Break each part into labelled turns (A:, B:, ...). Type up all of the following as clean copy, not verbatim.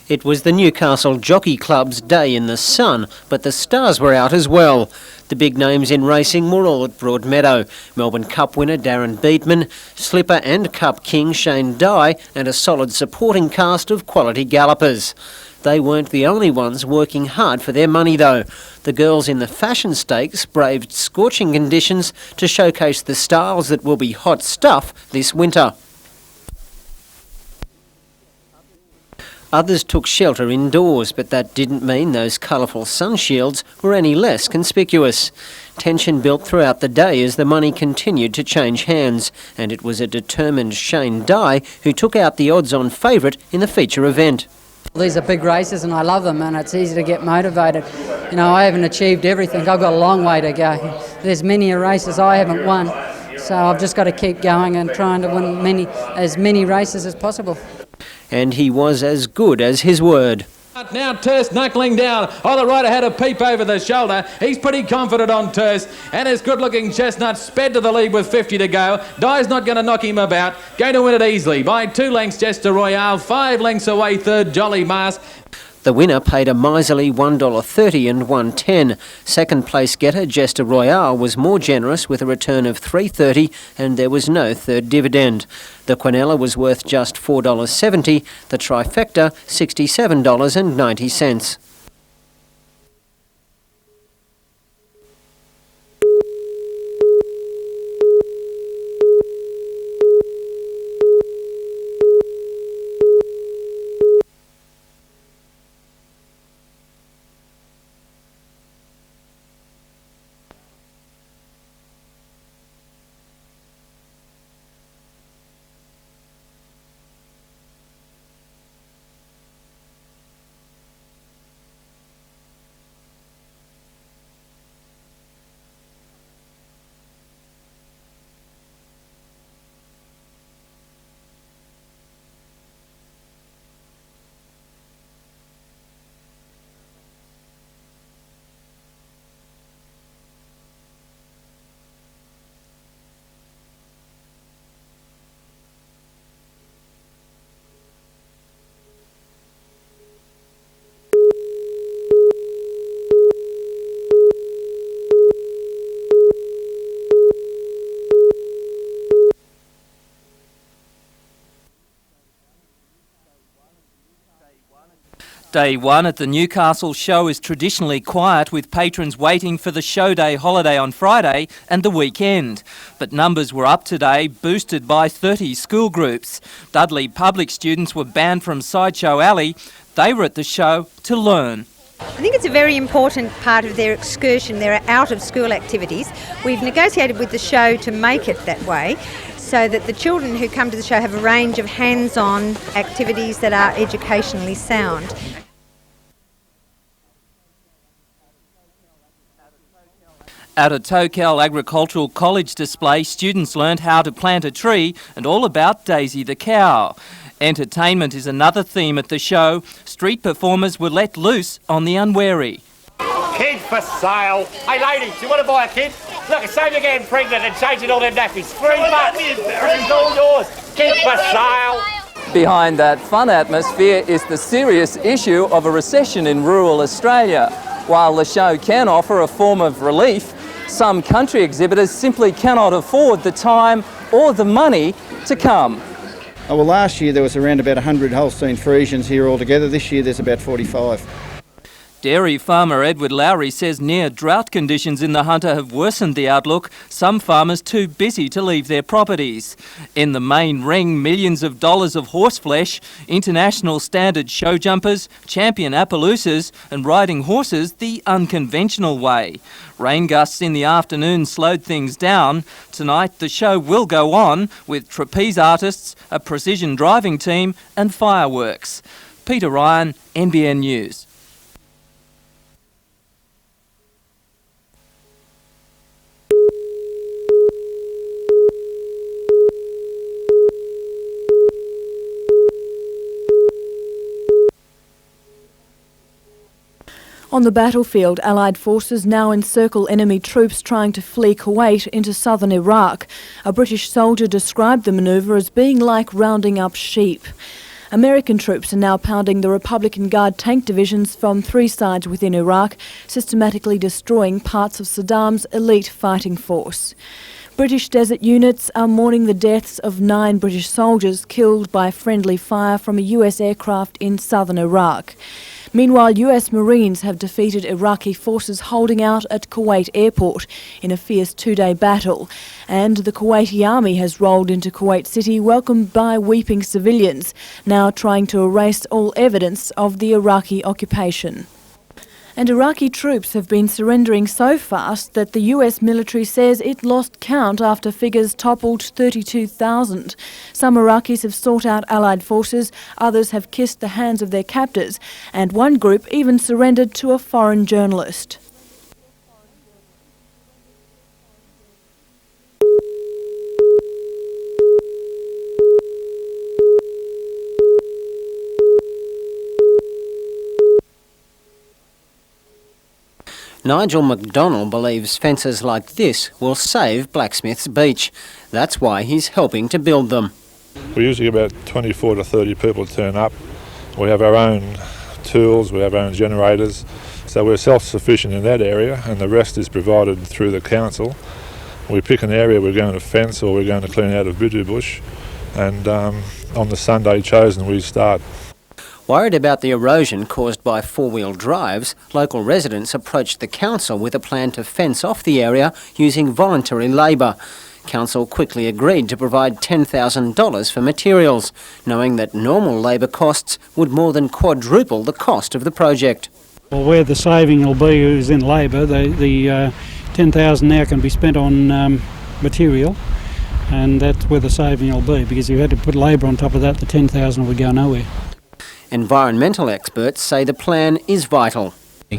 A: It was the Newcastle Jockey Club's day in the sun, but the stars were out as well. The big names in racing were all at Broadmeadow. Melbourne Cup winner Darren Beatman, Slipper and Cup King Shane Dye, and a solid supporting cast of quality gallopers. They weren't the only ones working hard for their money though. The girls in the Fashion Stakes braved scorching conditions to showcase the styles that will be hot stuff this winter. Others took shelter indoors, but that didn't mean those colourful sun shields were any less conspicuous. Tension built throughout the day as the money continued to change hands, and it was a determined Shane Dye who took out the odds-on favourite in the feature event.
B: These are big races and I love them, and it's easy to get motivated. You know, I haven't achieved everything. I've got a long way to go. There's many races I haven't won, so I've just got to keep going and trying to win as many races as possible.
A: And he was as good as his word.
C: Now Torres knuckling down. Oh, the rider had a peep over the shoulder. He's pretty confident on Torres. And his good-looking Chestnut sped to the lead with 50 to go. Dye's not going to knock him about. Going to win it easily by 2 lengths, Jester Royale. 5 lengths away, third, Jolly Mask.
A: The winner paid a miserly $1.30 and $1.10. Second place getter Jester Royale was more generous with a return of $3.30 and there was no third dividend. The Quinella was worth just $4.70, the trifecta $67.90.
D: Day one at the Newcastle show is traditionally quiet, with patrons waiting for the show day holiday on Friday and the weekend. But numbers were up today, boosted by 30 school groups. Dudley public students were banned from Sideshow Alley. They were at the show to learn.
E: I think it's a very important part of their excursion, their out-of-school activities. We've negotiated with the show to make it that way, so that the children who come to the show have a range of hands-on activities that are educationally sound.
D: At a Tokel Agricultural College display, students learned how to plant a tree and all about Daisy the cow. Entertainment is another theme at the show. Street performers were let loose on the unwary.
F: Kid for sale. Hey ladies, do you want to buy a kid? Look, it's same again pregnant and changing all them nappies. $3. It's all yours. Kid for sale.
D: Behind that fun atmosphere is the serious issue of a recession in rural Australia. While the show can offer a form of relief, some country exhibitors simply cannot afford the time or the money to come.
G: Oh, well, last year there was around about 100 Holstein Friesians here altogether. This year there's about 45.
D: Dairy farmer Edward Lowry says near drought conditions in the Hunter have worsened the outlook, some farmers too busy to leave their properties. In the main ring, millions of dollars of horseflesh, international standard show jumpers, champion Appaloosas and riding horses the unconventional way. Rain gusts in the afternoon slowed things down. Tonight the show will go on with trapeze artists, a precision driving team and fireworks. Peter Ryan, NBN News.
H: On the battlefield, Allied forces now encircle enemy troops trying to flee Kuwait into southern Iraq. A British soldier described the manoeuvre as being like rounding up sheep. American troops are now pounding the Republican Guard tank divisions from 3 sides within Iraq, systematically destroying parts of Saddam's elite fighting force. British desert units are mourning the deaths of 9 British soldiers killed by friendly fire from a US aircraft in southern Iraq. Meanwhile, US Marines have defeated Iraqi forces holding out at Kuwait airport in a fierce 2-day battle. And the Kuwaiti army has rolled into Kuwait City, welcomed by weeping civilians, now trying to erase all evidence of the Iraqi occupation. And Iraqi troops have been surrendering so fast that the US military says it lost count after figures toppled 32,000. Some Iraqis have sought out Allied forces, others have kissed the hands of their captors, and one group even surrendered to a foreign journalist.
A: Nigel McDonnell believes fences like this will save Blacksmith's Beach. That's why he's helping to build them.
I: We usually get about 24 to 30 people turn up. We have our own tools, we have our own generators, so we're self-sufficient in that area, and the rest is provided through the council. We pick an area we're going to fence or we're going to clean out of bidu bush, and on the Sunday chosen we start.
A: Worried about the erosion caused by four-wheel drives, local residents approached the council with a plan to fence off the area using voluntary labour. Council quickly agreed to provide $10,000 for materials, knowing that normal labour costs would more than quadruple the cost of the project.
J: Well, where the saving will be is in labour. The $10,000 now can be spent on material, and that's where the saving will be, because if you had to put labour on top of that, the $10,000 would go nowhere.
A: Environmental experts say the plan is vital.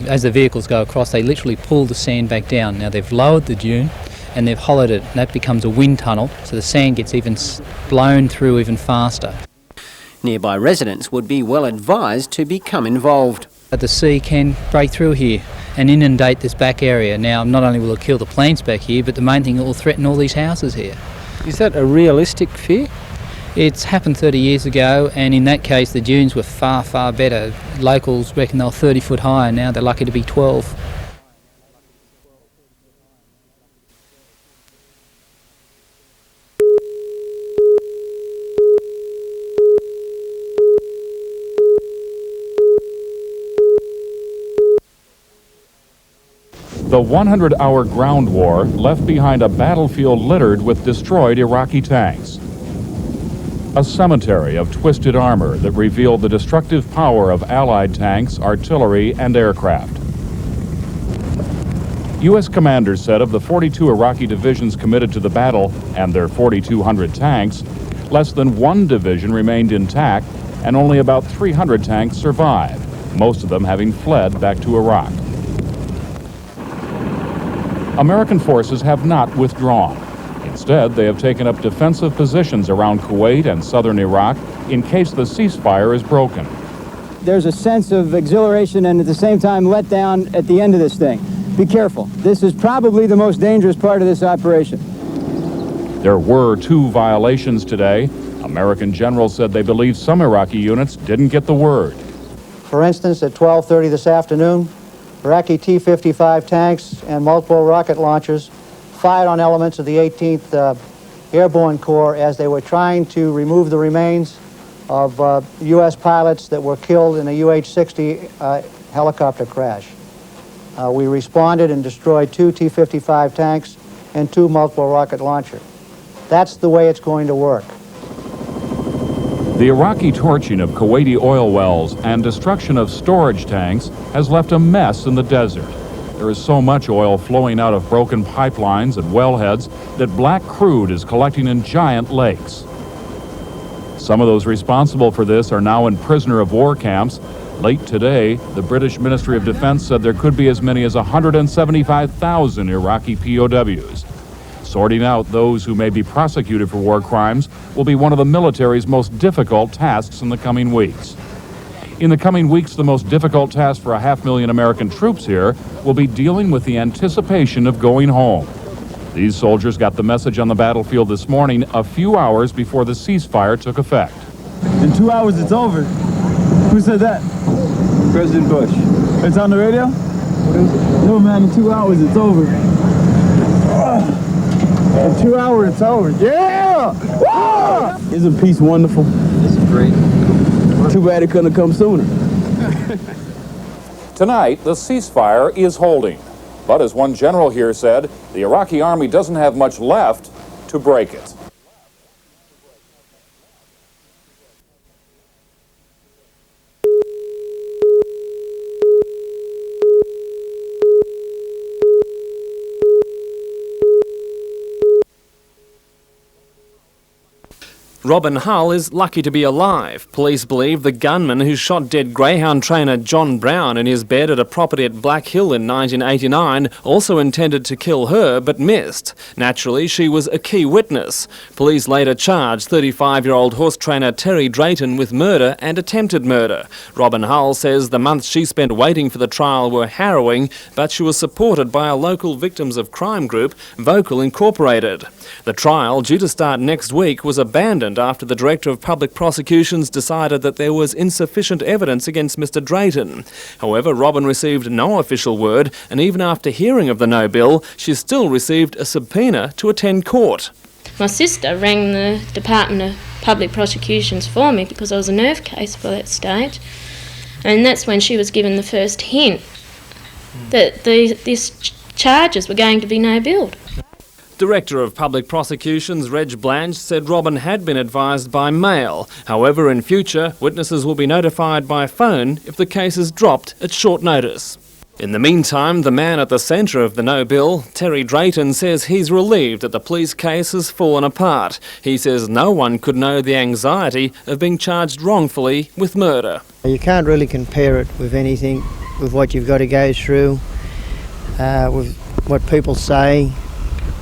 K: As the vehicles go across, they literally pull the sand back down. Now they've lowered the dune and they've hollowed it, and that becomes a wind tunnel, so the sand gets even blown through even faster.
A: Nearby residents would be well advised to become involved.
K: But the sea can break through here and inundate this back area. Now, not only will it kill the plants back here, but the main thing, it will threaten all these houses here.
L: Is that a realistic fear?
K: It's happened 30 years ago, and in that case the dunes were far, far better. Locals reckon they were 30 foot high, and now they're lucky to be 12.
M: The 100-hour ground war left behind a battlefield littered with destroyed Iraqi tanks. A cemetery of twisted armor that revealed the destructive power of Allied tanks, artillery, and aircraft. U.S. commanders said of the 42 Iraqi divisions committed to the battle and their 4,200 tanks, less than 1 division remained intact, and only about 300 tanks survived, most of them having fled back to Iraq. American forces have not withdrawn. Instead, they have taken up defensive positions around Kuwait and southern Iraq in case the ceasefire is broken.
N: There's a sense of exhilaration and at the same time let down at the end of this thing. Be careful. This is probably the most dangerous part of this operation.
M: There were 2 violations today. American generals said they believe some Iraqi units didn't get the word.
O: For instance, at 12:30 this afternoon, Iraqi T-55 tanks and multiple rocket launchers fired on elements of the 18th Airborne Corps as they were trying to remove the remains of U.S. pilots that were killed in a UH-60 helicopter crash. We responded and destroyed 2 T-55 tanks and 2 multiple rocket launchers. That's the way it's going to work.
M: The Iraqi torching of Kuwaiti oil wells and destruction of storage tanks has left a mess in the desert. There is so much oil flowing out of broken pipelines and wellheads that black crude is collecting in giant lakes. Some of those responsible for this are now in prisoner of war camps. Late today, the British Ministry of Defense said there could be as many as 175,000 Iraqi POWs. Sorting out those who may be prosecuted for war crimes will be one of the military's most difficult tasks in the coming weeks. In the coming weeks, the most difficult task for 500,000 American troops here will be dealing with the anticipation of going home. These soldiers got the message on the battlefield this morning, a few hours before the ceasefire took effect.
P: In 2 hours it's over. Who said that? President Bush. It's on the radio? No, man, in 2 hours it's over. In 2 hours it's over. Yeah! Ah! Isn't peace wonderful?
L: It's great.
P: Too bad it couldn't have come sooner.
M: Tonight, the ceasefire is holding. But as one general here said, the Iraqi army doesn't have much left to break it.
Q: Robin Hull is lucky to be alive. Police believe the gunman who shot dead Greyhound trainer John Brown in his bed at a property at Black Hill in 1989 also intended to kill her but missed. Naturally, she was a key witness. Police later charged 35-year-old horse trainer Terry Drayton with murder and attempted murder. Robin Hull says the months she spent waiting for the trial were harrowing, but she was supported by a local victims of crime group, Vocal Incorporated. The trial, due to start next week, was abandoned after the Director of Public Prosecutions decided that there was insufficient evidence against Mr Drayton. However, Robin received no official word, and even after hearing of the no bill, she still received a subpoena to attend court.
R: My sister rang the Department of Public Prosecutions for me because I was a nerve case by that stage, and that's when she was given the first hint that these charges were going to be no billed.
Q: Director of Public Prosecutions Reg Blanche said Robin had been advised by mail. However, in future, witnesses will be notified by phone if the case is dropped at short notice. In the meantime, the man at the centre of the no bill, Terry Drayton, says he's relieved that the police case has fallen apart. He says no one could know the anxiety of being charged wrongfully with murder.
S: You can't really compare it with anything, with what you've got to go through, with what people say,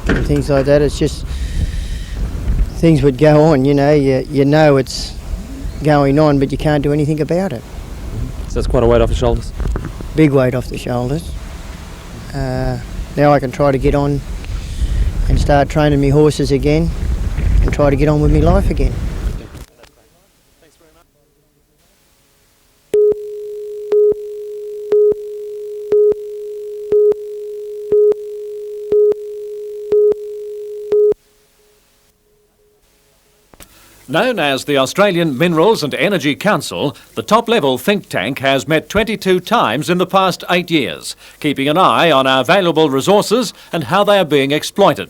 S: and things like that. It's just things would go on, you know it's going on, but you can't do anything about it.
L: So it's quite a weight off your shoulders?
S: Big weight off the shoulders. Now I can try to get on and start training me horses again and try to get on with my life again.
T: Known as the Australian Minerals and Energy Council, the top-level think tank has met 22 times in the past 8 years, keeping an eye on our valuable resources and how they are being exploited.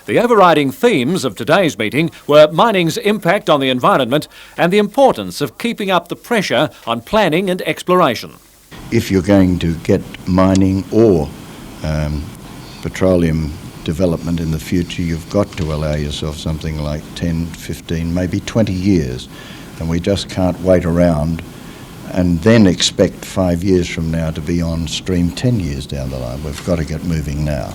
T: The overriding themes of today's meeting were mining's impact on the environment and the importance of keeping up the pressure on planning and exploration.
U: If you're going to get mining or petroleum development in the future, you've got to allow yourself something like 10, 15, maybe 20 years. And we just can't wait around and then expect 5 years from now to be on stream 10 years down the line. We've got to get moving now.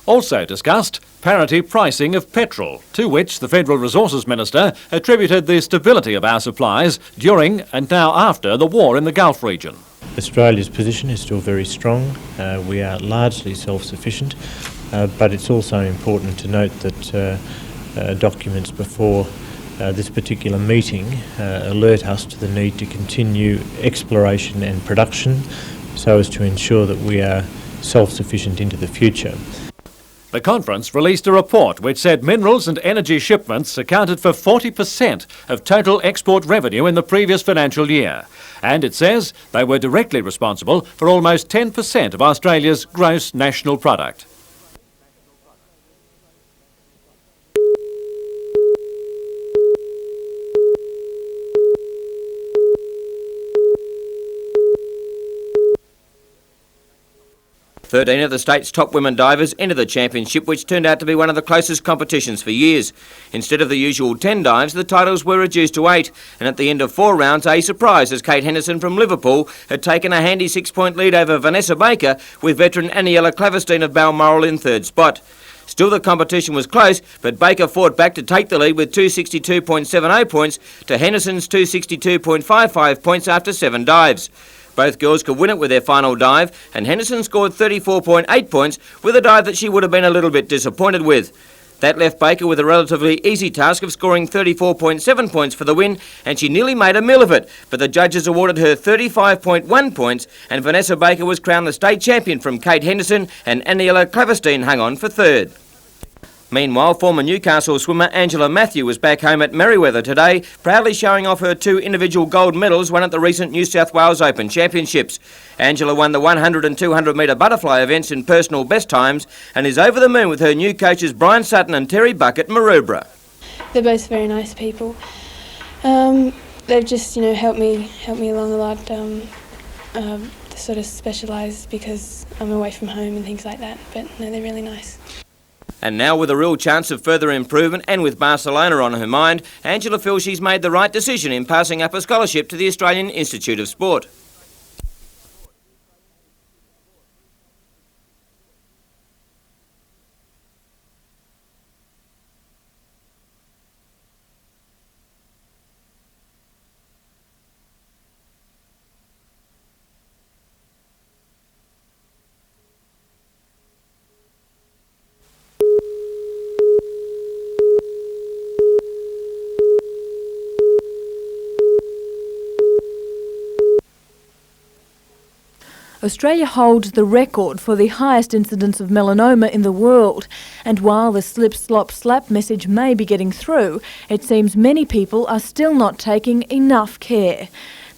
T: Also discussed parity pricing of petrol, to which the Federal Resources Minister attributed the stability of our supplies during and now after the war in the Gulf region.
V: Australia's position is still very strong. We are largely self-sufficient. But it's also important to note that documents before this particular meeting alert us to the need to continue exploration and production so as to ensure that we are self-sufficient into the future.
T: The conference released a report which said minerals and energy shipments accounted for 40% of total export revenue in the previous financial year. And it says they were directly responsible for almost 10% of Australia's gross national product.
W: Thirteen of the state's top women divers entered the championship, which turned out to be one of the closest competitions for years. Instead of the usual 10 dives, the titles were reduced to 8, and at the end of 4 rounds, a surprise as Kate Henderson from Liverpool had taken a handy 6-point lead over Vanessa Baker, with veteran Aniela Claverstein of Balmoral in 3rd spot. Still, the competition was close, but Baker fought back to take the lead with 262.70 points to Henderson's 262.55 points after 7 dives. Both girls could win it with their final dive, and Henderson scored 34.8 points with a dive that she would have been a little bit disappointed with. That left Baker with a relatively easy task of scoring 34.7 points for the win, and she nearly made a meal of it, but the judges awarded her 35.1 points, and Vanessa Baker was crowned the state champion from Kate Henderson, and Aniela Claverstein hung on for third. Meanwhile, former Newcastle swimmer Angela Matthew was back home at Merewether today, proudly showing off her 2 individual gold medals won at the recent New South Wales Open Championships. Angela won the 100 and 200 metre butterfly events in personal best times and is over the moon with her new coaches Brian Sutton and Terry Buck at Maroubra.
B: They're both very nice people. They've just, helped me along a lot. To sort of specialise because I'm away from home and things like that. But no, they're really nice.
W: And now, with a real chance of further improvement and with Barcelona on her mind, Angela feels she's made the right decision in passing up a scholarship to the Australian Institute of Sport.
H: Australia holds the record for the highest incidence of melanoma in the world, and while the slip, slop, slap message may be getting through, it seems many people are still not taking enough care.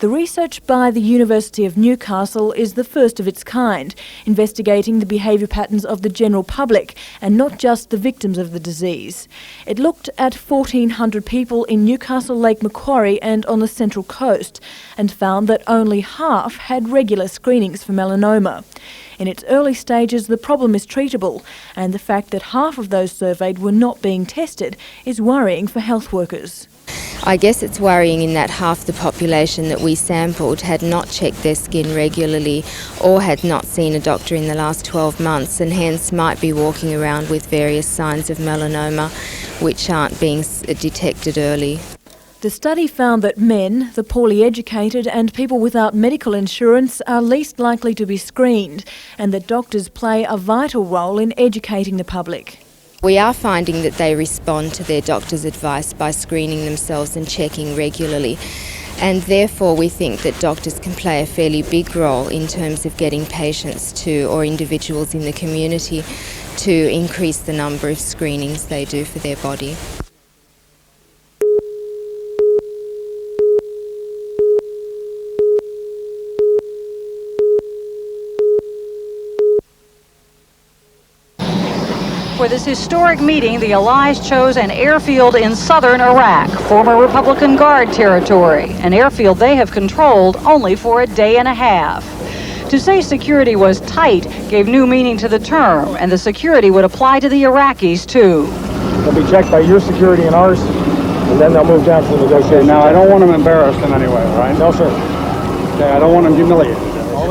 H: The research by the University of Newcastle is the first of its kind, investigating the behaviour patterns of the general public and not just the victims of the disease. It looked at 1,400 people in Newcastle, Lake Macquarie and on the Central Coast and found that only half had regular screenings for melanoma. In its early stages, the problem is treatable, and the fact that half of those surveyed were not being tested is worrying for health workers.
C: I guess it's worrying in that half the population that we sampled had not checked their skin regularly or had not seen a doctor in the last 12 months and hence might be walking around with various signs of melanoma which aren't being detected early.
H: The study found that men, the poorly educated and people without medical insurance are least likely to be screened, and that doctors play a vital role in educating the public.
C: We are finding that they respond to their doctor's advice by screening themselves and checking regularly, and therefore we think that doctors can play a fairly big role in terms of getting patients to, or individuals in the community, to increase the number of screenings they do for their body.
E: For this historic meeting, the Allies chose an airfield in southern Iraq, former Republican Guard territory, an airfield they have controlled only for a day and a half. To say security was tight gave new meaning to the term, and the security would apply to the Iraqis too.
X: They'll be checked by your security and ours, and then they'll move down to the negotiation.
Y: Now, I don't want them embarrassed in any way, all right?
X: No, sir.
Y: Okay, I don't want them humiliated.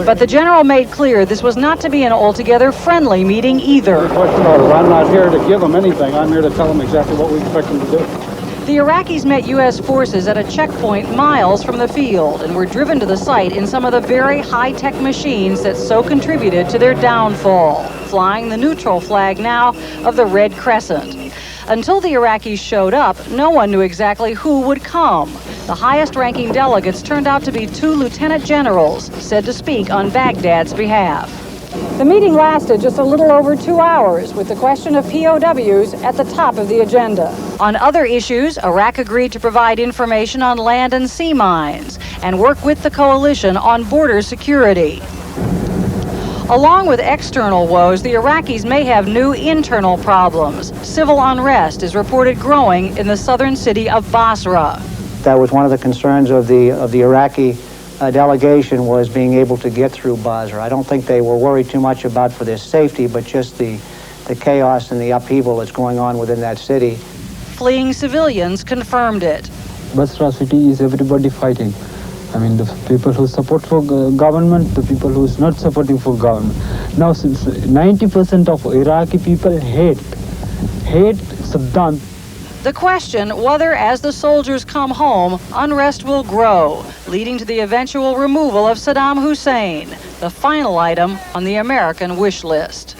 E: But the general made clear this was not to be an altogether friendly meeting either.
Y: I'm not here to give them anything. I'm here to tell them exactly what we expect them to do.
E: The Iraqis met U.S. forces at a checkpoint miles from the field and were driven to the site in some of the very high-tech machines that so contributed to their downfall, flying the neutral flag now of the Red Crescent. Until the Iraqis showed up, no one knew exactly who would come. The highest-ranking delegates turned out to be 2 lieutenant generals, said to speak on Baghdad's behalf. The meeting lasted just a little over 2 hours, with the question of POWs at the top of the agenda. On other issues, Iraq agreed to provide information on land and sea mines and work with the coalition on border security. Along with external woes, the Iraqis may have new internal problems. Civil unrest is reported growing in the southern city of Basra.
O: That was one of the concerns of the Iraqi delegation, was being able to get through Basra. I don't think they were worried too much about for their safety, but just the chaos and the upheaval that's going on within that city.
E: Fleeing civilians confirmed it.
P: Basra city is everybody fighting. I mean, the people who support for government, the people who's not supporting for government. Now, since 90% of Iraqi people hate Saddam.
E: The question whether, as the soldiers come home, unrest will grow, leading to the eventual removal of Saddam Hussein, the final item on the American wish list.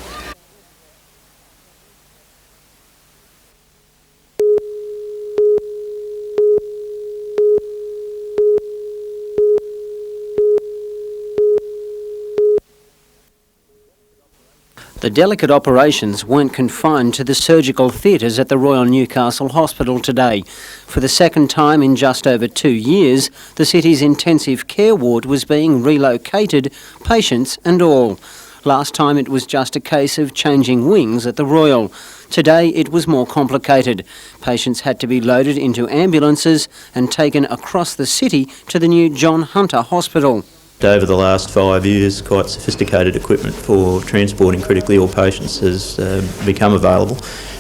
A: The delicate operations weren't confined to the surgical theatres at the Royal Newcastle Hospital today. For the second time in just over 2 years, the city's intensive care ward was being relocated, patients and all. Last time it was just a case of changing wings at the Royal. Today it was more complicated. Patients had to be loaded into ambulances and taken across the city to the new John Hunter Hospital.
D: Over the last 5 years, quite sophisticated equipment for transporting critically ill patients has become available.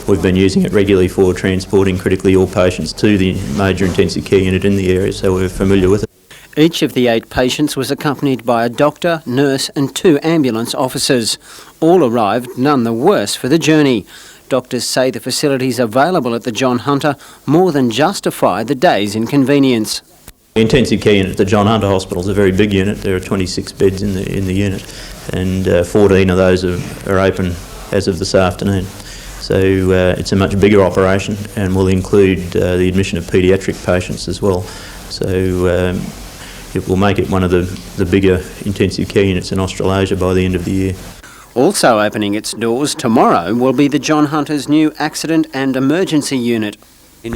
D: We've been using it regularly for transporting critically ill patients to the major intensive care unit in the area, so we're familiar with it.
A: Each of the 8 patients was accompanied by a doctor, nurse and 2 ambulance officers. All arrived none the worse for the journey. Doctors say the facilities available at the John Hunter more than justify the day's inconvenience.
D: The intensive care unit at the John Hunter Hospital is a very big unit. There are 26 beds in the unit, and 14 of those are open as of this afternoon. So it's a much bigger operation and will include the admission of paediatric patients as well. So it will make it one of the bigger intensive care units in Australasia by the end of the year.
A: Also opening its doors tomorrow will be the John Hunter's new accident and emergency unit.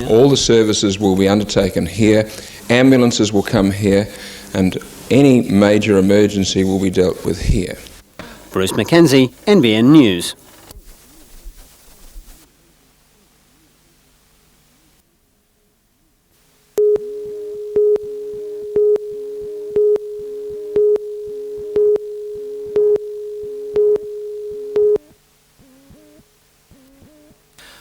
F: All the services will be undertaken here, ambulances will come here, and any major emergency will be dealt with here.
A: Bruce Mackenzie, NBN News.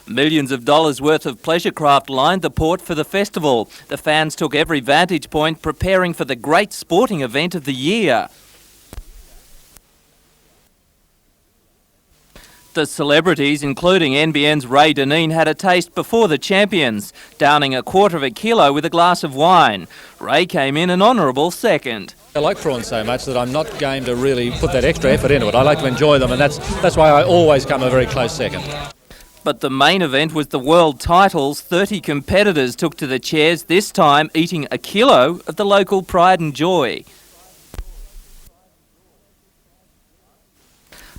G: Millions of dollars worth of pleasure craft lined the port for the festival. The fans took every vantage point preparing for the great sporting event of the year. The celebrities, including NBN's Ray Deneen, had a taste before the champions, downing a quarter of a kilo with a glass of wine. Ray came in an honourable second.
I: I like prawns so much that I'm not game to really put that extra effort into it. I like to enjoy them, and that's why I always come a very close second.
G: But the main event was the world titles. 30 competitors took to the chairs, this time eating a kilo of the local pride and joy.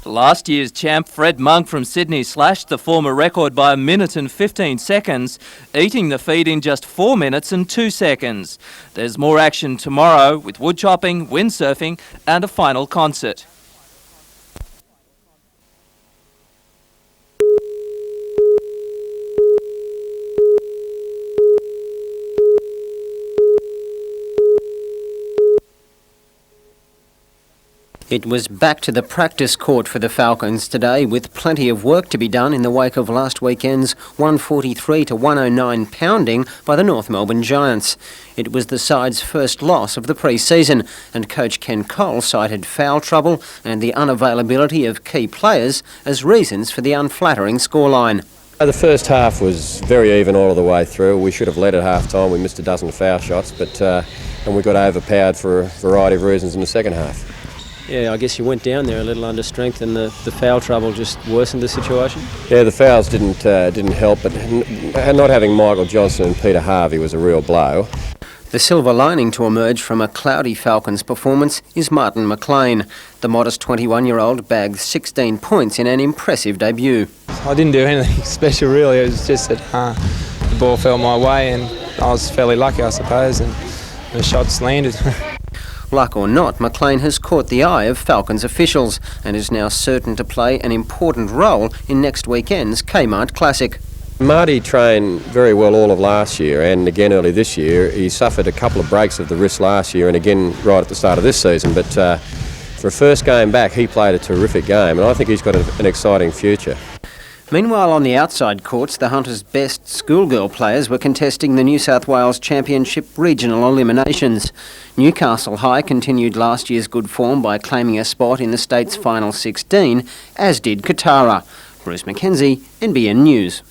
G: Last year's champ Fred Monk from Sydney slashed the former record by 1 minute and 15 seconds, eating the feed in just 4 minutes and 2 seconds. There's more action tomorrow with wood chopping, windsurfing and a final concert.
A: It was back to the practice court for the Falcons today, with plenty of work to be done in the wake of last weekend's 143-109 pounding by the North Melbourne Giants. It was the side's first loss of the pre-season, and coach Ken Cole cited foul trouble and the unavailability of key players as reasons for the unflattering scoreline.
J: The first half was very even all of the way through. We should have led at half-time. We missed a dozen foul shots, and we got overpowered for a variety of reasons in the second half.
L: Yeah, I guess you went down there a little under strength, and the foul trouble just worsened the situation.
J: Yeah, the fouls didn't help, but not having Michael Johnson and Peter Harvey was a real blow.
A: The silver lining to emerge from a cloudy Falcons performance is Martin McLean. The modest 21-year-old bagged 16 points in an impressive debut.
Z: I didn't do anything special really. It was just that the ball fell my way, and I was fairly lucky, I suppose, and the shots landed.
A: Luck or not, McLean has caught the eye of Falcons officials and is now certain to play an important role in next weekend's Kmart Classic.
J: Marty trained very well all of last year and again early this year. He suffered a couple of breaks of the wrist last year and again right at the start of this season, but for a first game back he played a terrific game, and I think he's got an exciting future.
A: Meanwhile, on the outside courts, the Hunters' best schoolgirl players were contesting the New South Wales Championship regional eliminations. Newcastle High continued last year's good form by claiming a spot in the state's final 16, as did Katara. Bruce Mackenzie, NBN News.